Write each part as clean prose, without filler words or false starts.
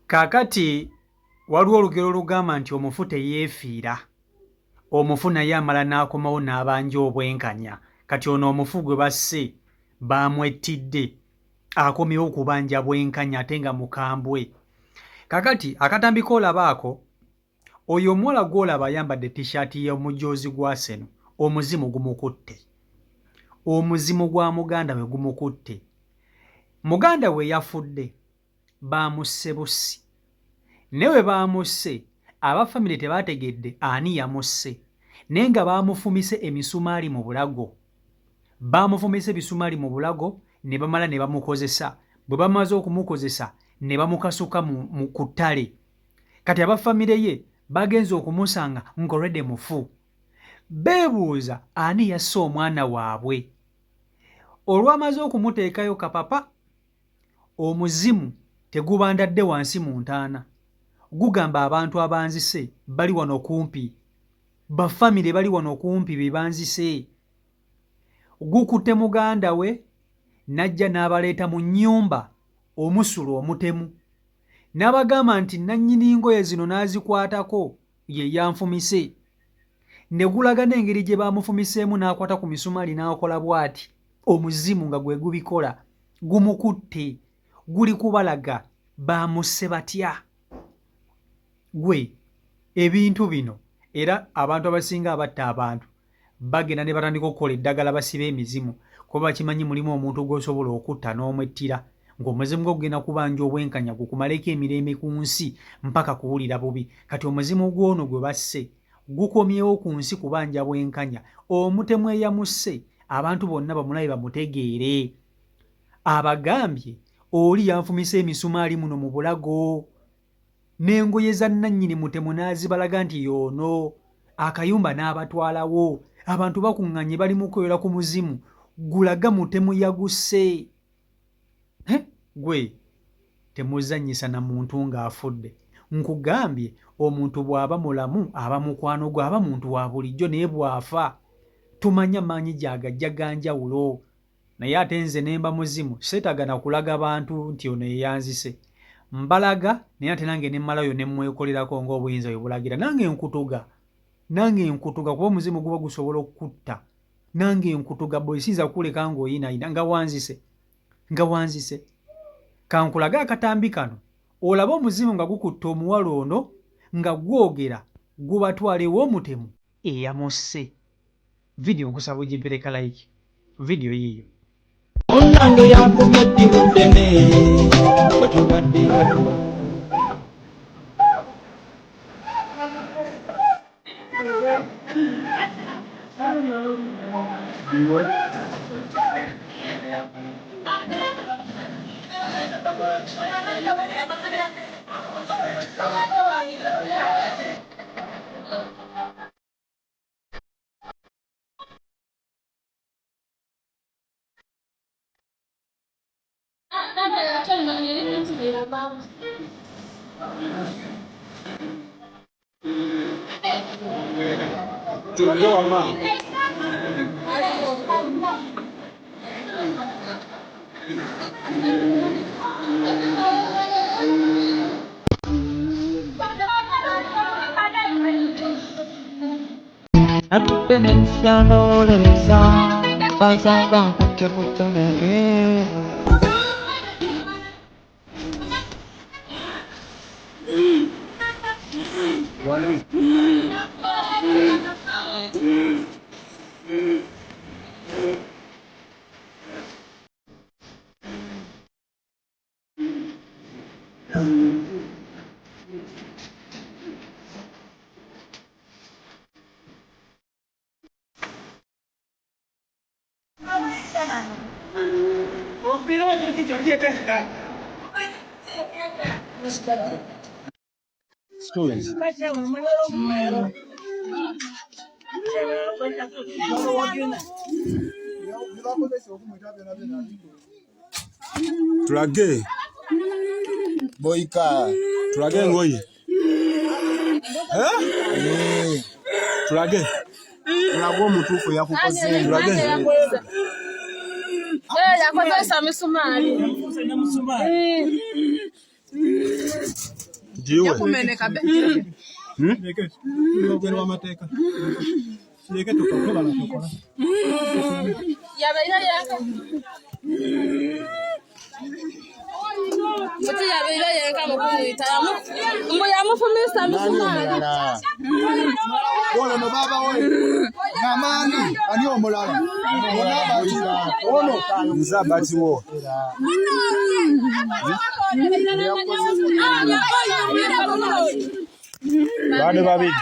Kakati waliwo olugero olugamba nti omufu teyeefiira, omufu naye amala n'akomawo n'abanja obwenkanya. Kati ono omufu gwe basse baamwettidde akomyewo okubanja bwenkanya ate nga mukambwe. Kakati akatambi koolabaako, oyo omuwala gw'olaba ayambadde tishaati y'omujoozi gwa Arsenal, omuzimu gumukutte, omuzimu gwa muganda we gumukutte. Muganda we yafudde, baamusse bussi, ne bwe baamusse abafamire tebaategedde ani yamusse, naye nga baamufumise emisumaali mu bulago. Baamufumise ebisumaali mu bulago ne bamala ne bamukozesa. Bwe bamaze okumukozesa ne bamukasuka ku ttale. Kati abafamire ye bagenze okumusanga ng'olwedde mufu. Beebuuza ani yasse omwana waabwe. Olwamaze okumuteekayo kapapa, omuzimu tegubandadde wansi mu ntaana. Gugamba abantu abanzise bali wano kumpi, bafamire bali wano kumpi be banzise. Gukutte muganda we n'ajja n'abaleeta mu nnyumba omusulo omutemu. N'abagamba nti nannyini ngoye zino n'azikwatako ye yanfumise. Ne gulaga n'engeri gye baamufumiseemu n'akwata ku misumaali n'akola bw'ati. Omuzimu nga gwe gubikola gumukutte, guli kubalaga baamusse batya. Gwe ebintu bino era abantu abasinga abatta abantu bagenda ne batandika okukola eddagala basiba emizimu, kuba bakimanyi mulimu omuntu gw'osobola okutta n'omwettira ng'omuzimu gwe gugenda kubanja obwenkanya gukumaleko emirembe ku nsi mpaka kuwulira bubi. Kati omuzimu gw'ono gwe basse gukomyewo ku nsi kubanja bwenkanya. Omutemu eyamusse abantu bonna bamulabe bamutegeere. Abagambye oli yanfumise emisumaali muno mu bulago, n'engoye za nannyini mutemu n'azibalaga nti y'ono. Akayumba n'abatwalawo. Abantu bakuŋŋanye bali mu kwewera ku muzimu gulaga mutemu yagusse. Gwe temuzannyisa na muntu ng'afudde. Nkugambye omuntu bw'aba mulamu aba mukwano gwe, aba muntu wa bulijjo, naye bw'afa tumanya maanyi gyagajja ganjawulo. Naye ate nze ne mba muzimu seetagana kulaga bantu nti ono ye yanzise. Mbalaga naye ate nange ne mmalayo ne mwekolerako ng'obuyinza bwe bulagira. Nange nkutuga kuba omuzimu guba gusobola okukutta. Nange nkutuga bwe siyinza kuleka ng'oyinaayina nga wanzise. Kankulaga akatambi kano olabe omuzimu nga gukutta omuwala ono nga gwogera gubatwala ew'omutemu eyamusse. Vidiyo nkusaba ogimpereka like. Vidiyo yiyo. Onange yakumye ddimudene batubadde stories. Tulage boyika tulage ngoyi tulage tulaga omutuufu yakukoze tulage yakozesa misumali Jiwe. Yakumeneka be. Leke logero amateka. Leke tukola na tukola. Yabeera yaka. Muti yabeera yaka mukumwita mbu yamufumisa misumari. Ono no baba we. Namani ani omulala. Ono Nzabati wo. Bane babiri.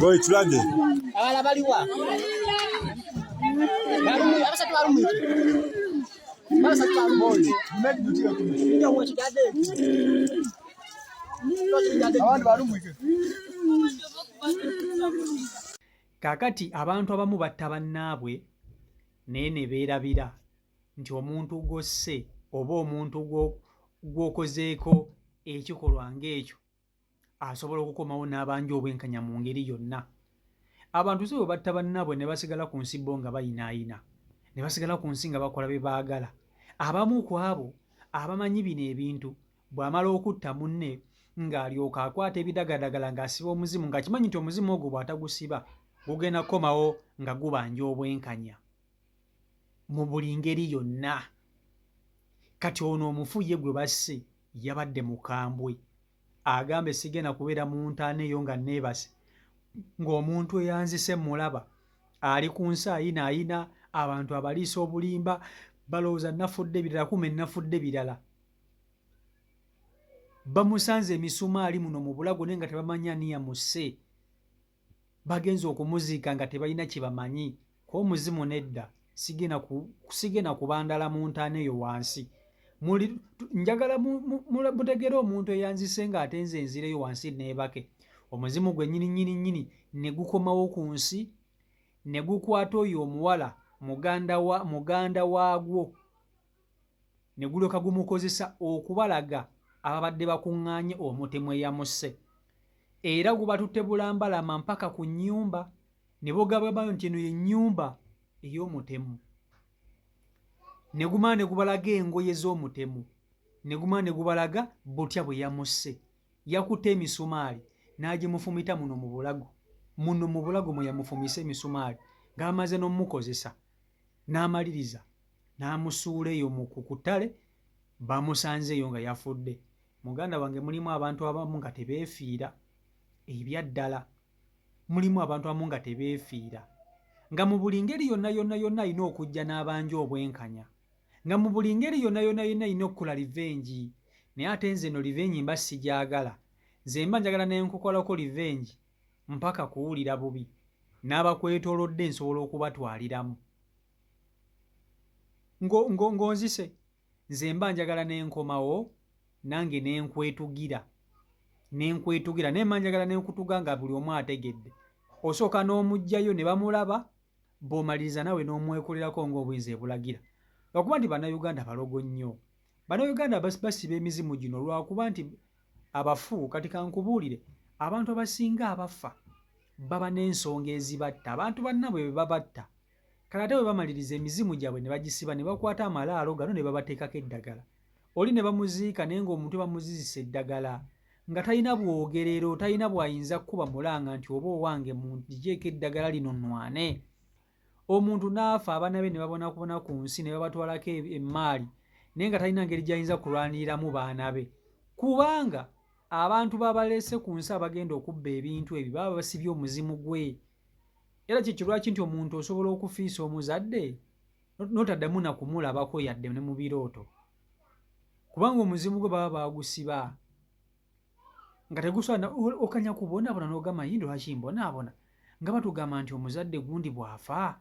Boy tulage. Abala baliwa. Abasatu balumite. Abasatu balumite. mmedi dutia kuno. Ndio wachigade. Abantu balumwike. Kakati abantu abamu batta bannaabwe naye ne beerabira nti omuntu gosse oba omuntu gw'okozeeko ekikolwa ng'ekyo asobola okukomawo n'abanja obwenkanya mu ngeri yonna. Abantu so bwe batta bannaabwe ne basigala ku nsi bo nga bayinaayina, ne basigala ku nsi nga bakola bye baagala. Abamu ku abo abamanyi bino ebintu bw'amala okutta munne ng'alyoka akwata ebidagadagala ng'asiba omuzimu ng'akimanyi nti omuzimu ogwo bw'atagusiba gugenda kukomawo nga gubanja obwenkanya mu buli ngeri yonna. Kati ono omufu ye gwe basse yabadde mukambwe, agambe sigenda kubeera mu ntaana eyo nga neebase ng'omuntu eyanzise mulaba ali ku nsi ayinaayina, abantu abaliisa obulimba balowooza nafudde birala, kume nafudde birala. Bamusanze emisumaali muno mu bulago naye nga tebamanya niyamusse, bagenza okumuziika nga tebalina kye bamanyi. Ko omuzimu nedda, sigenda kubandala mu ntaana eyo wansi. Njagala mutegere omuntu eyanzise ng'atenze enzireyo wansi neebake. Omuzimu gwe nnyini ne gukomawo ku nsi ne gukwata oyo omuwala muganda waagwo ne gulyoka gumukozesa okubalaga ababadde bakuŋŋaanye omutemu eyamusse. Era gubatutte bulambalama mpaka ku nnyumba ne bogabayo nti eno ye nnyumba ey'omutemu. Ne gumala ne gubalaga engoye z'omutemu, ne gumala ne gubalaga butya bwe yamusse. Yakutte emisumaali n'agimufumita muno mu bulago mwe yamufumisa emisumaali ng'amaze n'omukozesa n'amaliriza n'amusuula eyo ku ttale, bamusanze eyo nga yafudde. Muganda wange, mulimu abantu abamu nga tebeefiira ebyaddala, mulimu abantu abamu nga tebeefiira, nga mu buli ngeri yonna alina okujja n'abanja obwenkanya, nga mu buli ngeri yonna alina okukola livengi. Naye ate nze eno livengi mba sigyagala. Nze mba njagala ne nkukolako livengi mpaka kuwulira bubi, n'abakwetoolodde nsobola okubatwaliramu ng'onzise. Nze mba njagala ne nkomawo nange ne nkwetugira naye mba njagala ne nkutuga nga buli omu ategedde. Osooka n'omuggyayo ne bamulaba, bw'omaliriza nawe n'omwekolerako ng'obuyinza ebulagira. Lwakuba nti Bannayuganda balogo nnyo. Bannayuganda basiba emizimu gino lwakuba nti abafu, kati kankubuulire, abantu abasinga abafa baba n'ensonga ezibatta. Abantu bannaabwe bwe babatta, kale ate bwe bamaliriza emizimu gyabwe ne bagisiba ne bakwata amalaalo gano ne babateekako eddagala. Oli ne bamuziika naye ng'omuntu bamuzizisa eddagala nga talina bwogerero, talina bw'ayinza kuba mulanga nti oba owange mundigyeko eddagala lino nnwane. Omuntu n'afa, abaana be ne babonakubona ku nsi ne babatwalako emmaali naye nga talina ngeri gy'ayinza kulwaniriramu baana be, kubanga abantu babalese ku nsi abagenda okubba ebintu ebyo baba basibye omuzimu gwe. Era kikirwaki nti omuntu osobola okufiisa omuzadde n'otaddamu na kumulabako yadde ne mu birooto, kubanga omuzimu gwe baba baagusiba nga tegusobola okanya kubonaabona n'ogamba yindo lwaki mbonaabona, nga batugamba nti omuzadde gundi bw'afa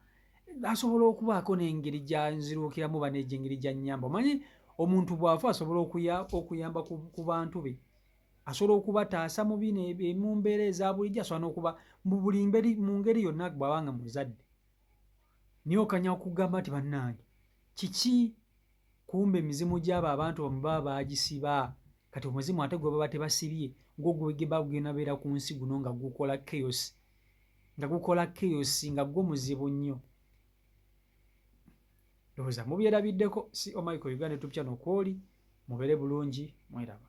asobola okubaako n'engeri gyanziruukiramu banejja engeri gyannyamba. Omanyi omuntu bw'afa asobola okuyamba ku bantu be, asobola okubataasa mu bino mu mbeera eza bulijjo, asobola n'okuba mu ngeri yonna bw'abanga muzadde. niyo okanya okugamba nti bannange kiki kumbe emizimu gy'abo abantu bamwe baba baagisiba kati omuzimu ate gwe baba tebasibye gw'ogwegeba gugenda beera ku nsi guno nga gukola chaos nga gwo muzibu nnyo. Ndowooza mubyerabiddeko si Michael Uganda YouTube channel kwoli mubeere bulungi mweraba.